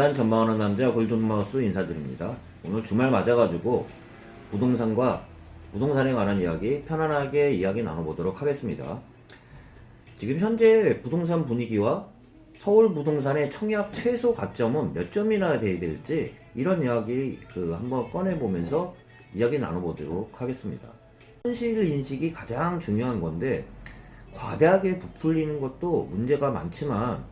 부동산 전망하는 남자 골든마우스 인사드립니다. 오늘 주말 맞아가지고 부동산과 부동산에 관한 이야기 편안하게 이야기 나눠보도록 하겠습니다. 지금 현재 부동산 분위기와 서울 부동산의 청약 최소 가점은 몇 점이나 돼야 될지 이런 이야기 한번 꺼내보면서 이야기 나눠보도록 하겠습니다. 현실 인식이 가장 중요한 건데 과대하게 부풀리는 것도 문제가 많지만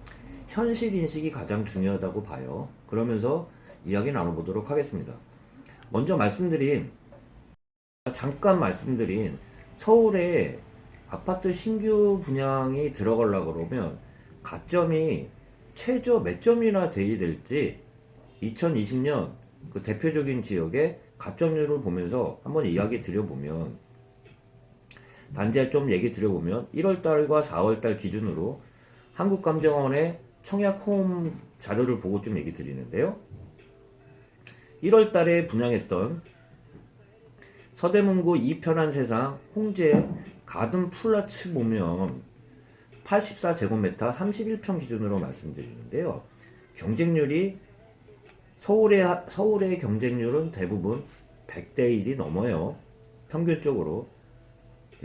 현실 인식이 가장 중요하다고 봐요. 그러면서 이야기 나눠보도록 하겠습니다. 먼저 잠깐 말씀드린 서울에 아파트 신규 분양이 들어가려고 그러면 가점이 최저 몇 점이나 돼야 될지 2020년 그 대표적인 지역의 가점률을 보면서 한번 이야기 드려보면 단지 좀 얘기 드려보면 1월달과 4월달 기준으로 한국감정원의 청약 홈 자료를 보고 좀 얘기 드리는데요. 1월달에 분양했던 서대문구 이편한 세상 홍제 가든 플라츠 보면 84제곱미터 31평 기준으로 말씀드리는데요. 경쟁률이 서울의 경쟁률은 대부분 100대 1이 넘어요. 평균적으로.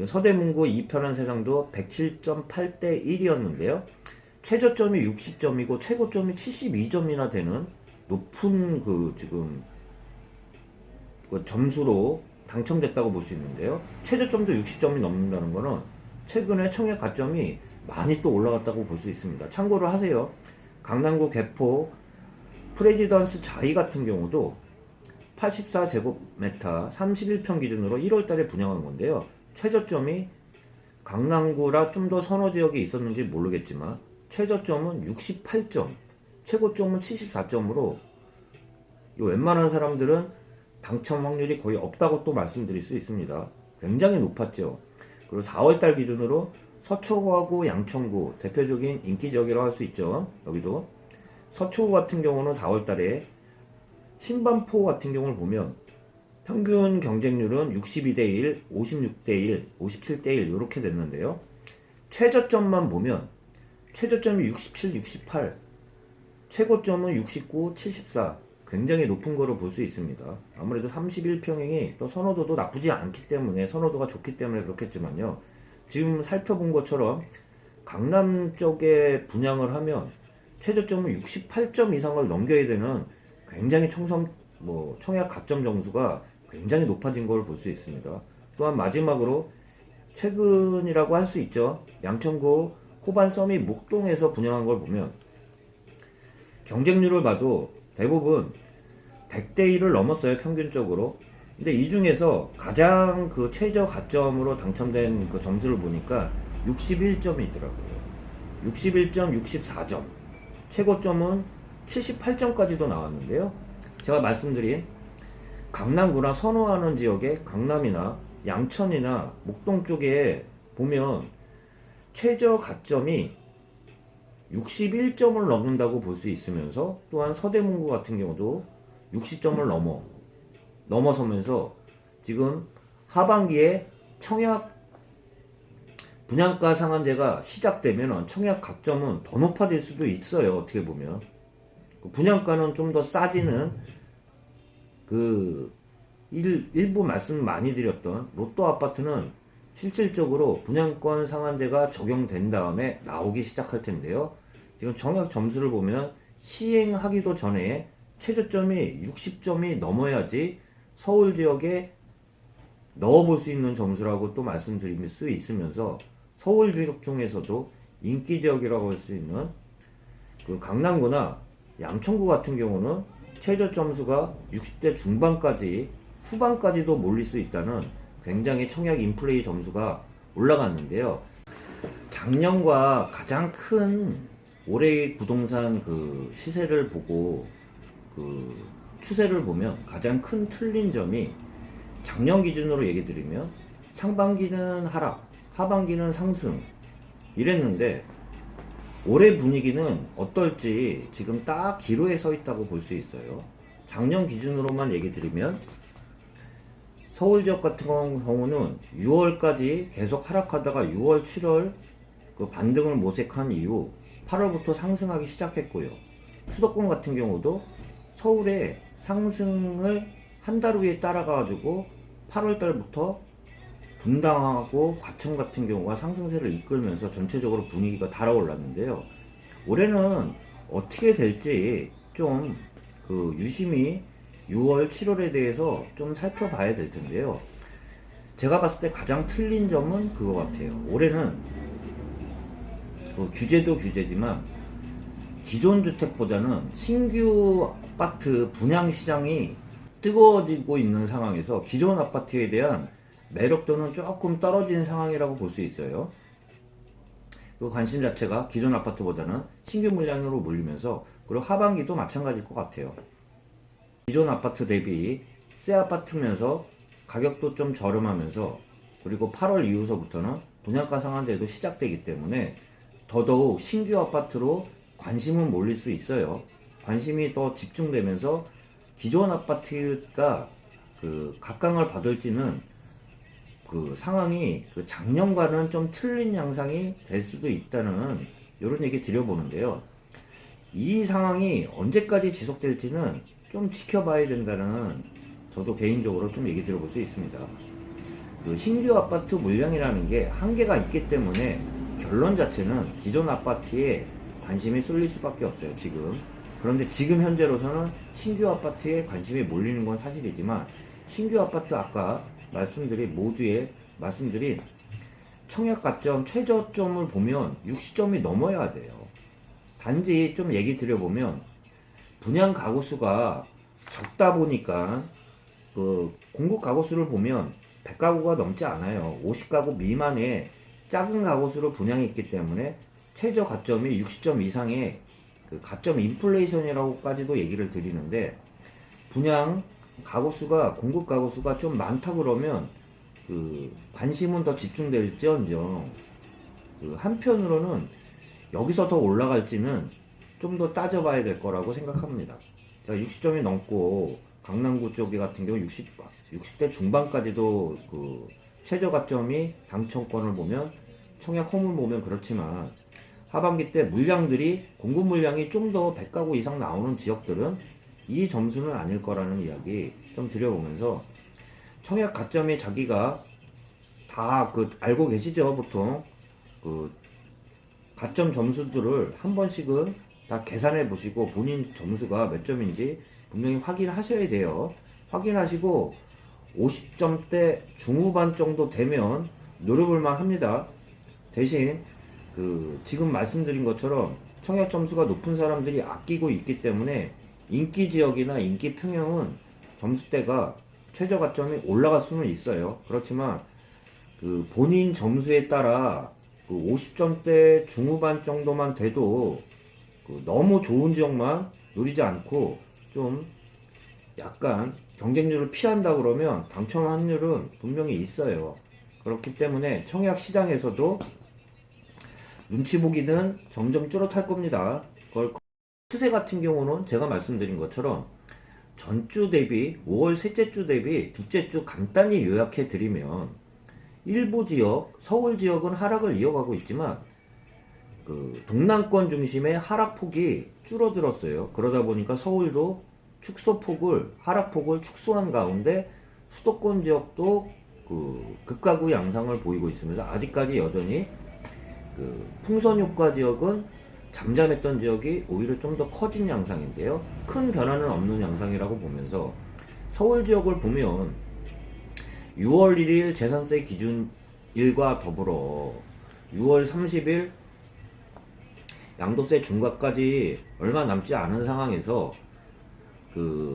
서대문구 이편한 세상도 107.8대 1이었는데요. 최저점이 60점이고 최고점이 72점이나 되는 높은 점수로 당첨됐다고 볼 수 있는데요. 최저점도 60점이 넘는다는 거는 최근에 청약 가점이 많이 또 올라갔다고 볼 수 있습니다. 참고를 하세요. 강남구 개포 프레지던스 자이 같은 경우도 84제곱미터 31평 기준으로 1월달에 분양한 건데요. 최저점이 강남구라 좀 더 선호 지역에 있었는지 모르겠지만 최저점은 68점, 최고점은 74점으로 웬만한 사람들은 당첨 확률이 거의 없다고 또 말씀드릴 수 있습니다. 굉장히 높았죠. 그리고 4월달 기준으로 서초구하고 양천구 대표적인 인기 지역이라고 할 수 있죠. 여기도 서초구 같은 경우는 4월달에 신반포 같은 경우를 보면 평균 경쟁률은 62대 1, 56대 1, 57대 1 이렇게 됐는데요. 최저점만 보면 최저점이 67, 68, 최고점은 69, 74 굉장히 높은 거로 볼 수 있습니다. 아무래도 31평형이 또 선호도도 나쁘지 않기 때문에 선호도가 좋기 때문에 그렇겠지만요. 지금 살펴본 것처럼 강남 쪽에 분양을 하면 최저점은 68점 이상을 넘겨야 되는 굉장히 청약 가점 점수가 굉장히 높아진 걸 볼 수 있습니다. 또한 마지막으로 최근이라고 할 수 있죠. 양천구 호반 서밋 목동에서 분양한 걸 보면 경쟁률을 봐도 대부분 100대 1을 넘었어요. 평균적으로. 근데 이 중에서 가장 최저 가점으로 당첨된 점수를 보니까 61점이 있더라고요. 61점, 64점. 최고점은 78점까지도 나왔는데요. 제가 말씀드린 강남구나 선호하는 지역의 강남이나 양천이나 목동 쪽에 보면 최저 가점이 61점을 넘는다고 볼 수 있으면서 또한 서대문구 같은 경우도 60점을 넘어서면서 지금 하반기에 청약 분양가 상한제가 시작되면 청약 가점은 더 높아질 수도 있어요. 어떻게 보면 분양가는 좀 더 싸지는 일부 말씀 많이 드렸던 로또 아파트는 실질적으로 분양권 상한제가 적용된 다음에 나오기 시작할 텐데요. 지금 청약 점수를 보면 시행하기도 전에 최저점이 60점이 넘어야지 서울 지역에 넣어볼 수 있는 점수라고 또 말씀드릴 수 있으면서 서울 지역 중에서도 인기 지역이라고 할 수 있는 강남구나 양천구 같은 경우는 최저 점수가 60대 중반까지 후반까지도 몰릴 수 있다는 굉장히 청약 인플레이 점수가 올라갔는데요. 작년과 가장 큰 올해의 부동산 시세를 보고 추세를 보면 가장 큰 틀린 점이 작년 기준으로 얘기 드리면 상반기는 하락, 하반기는 상승 이랬는데 올해 분위기는 어떨지 지금 딱 기로에 서 있다고 볼 수 있어요. 작년 기준으로만 얘기 드리면 서울 지역 같은 경우는 6월까지 계속 하락하다가 6월, 7월 반등을 모색한 이후 8월부터 상승하기 시작했고요. 수도권 같은 경우도 서울의 상승을 한 달 후에 따라가지고 8월 달부터 분당하고 과천 같은 경우가 상승세를 이끌면서 전체적으로 분위기가 달아올랐는데요. 올해는 어떻게 될지 좀 유심히 6월, 7월에 대해서 좀 살펴봐야 될 텐데요. 제가 봤을 때 가장 틀린 점은 그거 같아요. 올해는 규제도 규제지만 기존 주택보다는 신규 아파트 분양 시장이 뜨거워지고 있는 상황에서 기존 아파트에 대한 매력도는 조금 떨어진 상황이라고 볼 수 있어요. 그 관심 자체가 기존 아파트보다는 신규 물량으로 몰리면서, 그리고 하반기도 마찬가지일 것 같아요. 기존 아파트 대비 새 아파트면서 가격도 좀 저렴하면서, 그리고 8월 이후서부터는 분양가 상한제도 시작되기 때문에 더더욱 신규 아파트로 관심은 몰릴 수 있어요. 관심이 더 집중되면서 기존 아파트가 각광을 받을지는 상황이 작년과는 좀 틀린 양상이 될 수도 있다는 이런 얘기 드려보는데요. 이 상황이 언제까지 지속될지는 좀 지켜봐야 된다는, 저도 개인적으로 좀 얘기 들어볼 수 있습니다. 신규 아파트 물량이라는 게 한계가 있기 때문에 결론 자체는 기존 아파트에 관심이 쏠릴 수밖에 없어요, 지금. 그런데 지금 현재로서는 신규 아파트에 관심이 몰리는 건 사실이지만, 신규 아파트 아까 모두에 말씀드린 청약 가점 최저점을 보면 60점이 넘어야 돼요. 단지 좀 얘기 드려보면 분양 가구 수가 적다 보니까 공급 가구 수를 보면 100가구가 넘지 않아요. 50가구 미만의 작은 가구 수로 분양이 있기 때문에 최저 가점이 60점 이상의 가점 인플레이션이라고까지도 얘기를 드리는데, 분양 가구 수가, 공급 가구 수가 좀 많다 그러면 관심은 더 집중될지언정 한편으로는 여기서 더 올라갈지는 좀 더 따져봐야 될 거라고 생각합니다. 자, 60점이 넘고 강남구 쪽에 같은 경우 60대 중반까지도 최저 가점이 당첨권을 보면, 청약 홈을 보면 그렇지만, 하반기 때 물량들이, 공급 물량이 좀 더 100가구 이상 나오는 지역들은 이 점수는 아닐 거라는 이야기 좀 드려보면서, 청약 가점이 자기가 다 알고 계시죠? 보통 가점 점수들을 한 번씩은 다 계산해 보시고 본인 점수가 몇 점인지 분명히 확인하셔야 돼요. 확인하시고 50점대 중후반 정도 되면 노려볼만 합니다. 대신 지금 말씀드린 것처럼 청약 점수가 높은 사람들이 아끼고 있기 때문에 인기 지역이나 인기 평형은 점수대가 최저 가점이 올라갈 수는 있어요. 그렇지만 본인 점수에 따라 50점대 중후반 정도만 돼도 너무 좋은 지역만 노리지 않고 좀 약간 경쟁률을 피한다 그러면 당첨 확률은 분명히 있어요. 그렇기 때문에 청약 시장에서도 눈치 보기는 점점 뚜렷할 겁니다. 추세 같은 경우는 제가 말씀드린 것처럼 전주 대비 5월 셋째 주 대비 둘째 주 간단히 요약해 드리면, 일부 지역, 서울 지역은 하락을 이어가고 있지만 동남권 중심의 하락폭이 줄어들었어요. 그러다 보니까 서울도 하락폭을 축소한 가운데 수도권 지역도 극가구 양상을 보이고 있으면서, 아직까지 여전히 풍선 효과 지역은 잠잠했던 지역이 오히려 좀 더 커진 양상인데요. 큰 변화는 없는 양상이라고 보면서, 서울 지역을 보면 6월 1일 재산세 기준일과 더불어 6월 30일 양도세 중과까지 얼마 남지 않은 상황에서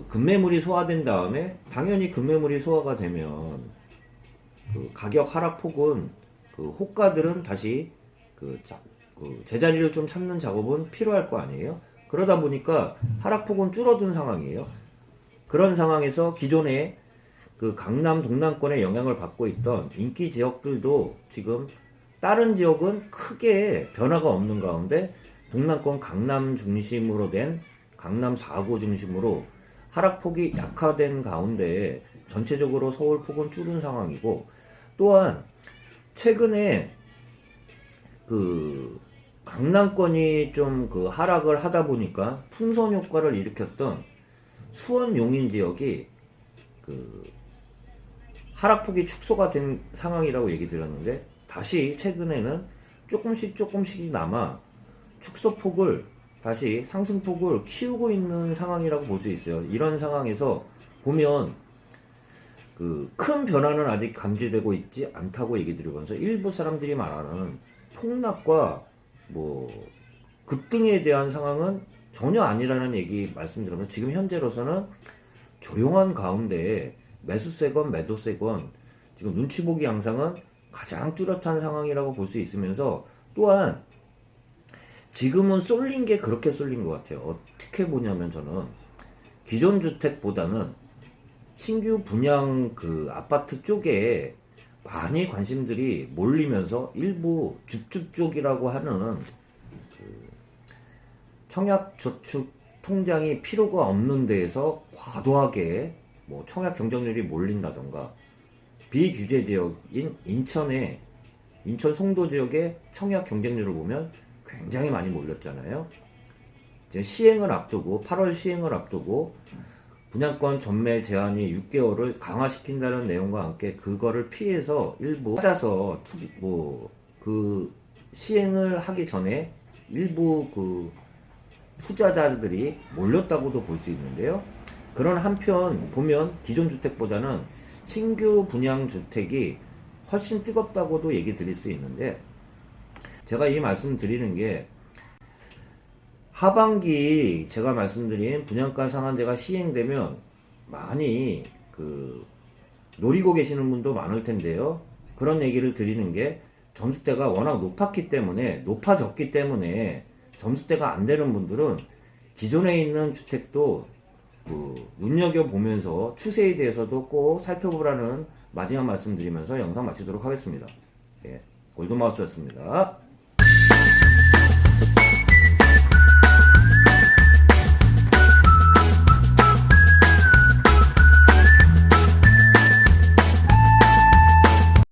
급매물이 소화된 다음에, 당연히 급매물이 소화가 되면 가격 하락폭은 호가들은 다시 제자리를 좀 찾는 작업은 필요할 거 아니에요. 그러다 보니까 하락폭은 줄어든 상황이에요. 그런 상황에서 기존에 강남 동남권에 영향을 받고 있던 인기 지역들도 지금 다른 지역은 크게 변화가 없는 가운데 동남권 강남 중심으로 된 강남 4구 중심으로 하락폭이 약화된 가운데 전체적으로 서울 폭은 줄은 상황이고, 또한 최근에 강남권이 좀 그 하락을 하다 보니까 풍선 효과를 일으켰던 수원 용인 지역이 그 하락폭이 축소가 된 상황이라고 얘기 드렸는데, 다시 최근에는 조금씩이나마 축소폭을 다시 상승폭을 키우고 있는 상황이라고 볼 수 있어요. 이런 상황에서 보면 그 큰 변화는 아직 감지되고 있지 않다고 얘기 드리면서, 일부 사람들이 말하는 폭락과 뭐 급등에 대한 상황은 전혀 아니라는 얘기 말씀드리면서, 지금 현재로서는 조용한 가운데 매수세건 매도세건 지금 눈치보기 양상은 가장 뚜렷한 상황이라고 볼 수 있으면서, 또한 지금은 쏠린 게 그렇게 쏠린 것 같아요. 어떻게 보냐면, 저는 기존 주택보다는 신규 분양 그 아파트 쪽에 많이 관심들이 몰리면서, 일부 줍줍 쪽이라고 하는 그 청약저축 통장이 필요가 없는 데에서 과도하게 뭐 청약 경쟁률이 몰린다던가, 비규제 지역인 인천 송도 지역의 청약 경쟁률을 보면 굉장히 많이 몰렸잖아요. 지금 시행을 앞두고 8월 시행을 앞두고 분양권 전매 제한이 6개월을 강화시킨다는 내용과 함께, 그거를 피해서 일부 찾아서 그 시행을 하기 전에 일부 그 투자자들이 몰렸다고도 볼 수 있는데요. 그런 한편 보면 기존 주택보다는 신규 분양 주택이 훨씬 뜨겁다고도 얘기 드릴 수 있는데, 제가 이 말씀 드리는 게, 하반기 제가 말씀드린 분양가 상한제가 시행되면 많이 그 노리고 계시는 분도 많을 텐데요. 그런 얘기를 드리는 게, 점수대가 워낙 높아졌기 때문에 점수대가 안 되는 분들은 기존에 있는 주택도 눈여겨보면서 추세에 대해서도 꼭 살펴보라는 마지막 말씀드리면서 영상 마치도록 하겠습니다. 예, 골드마우스였습니다.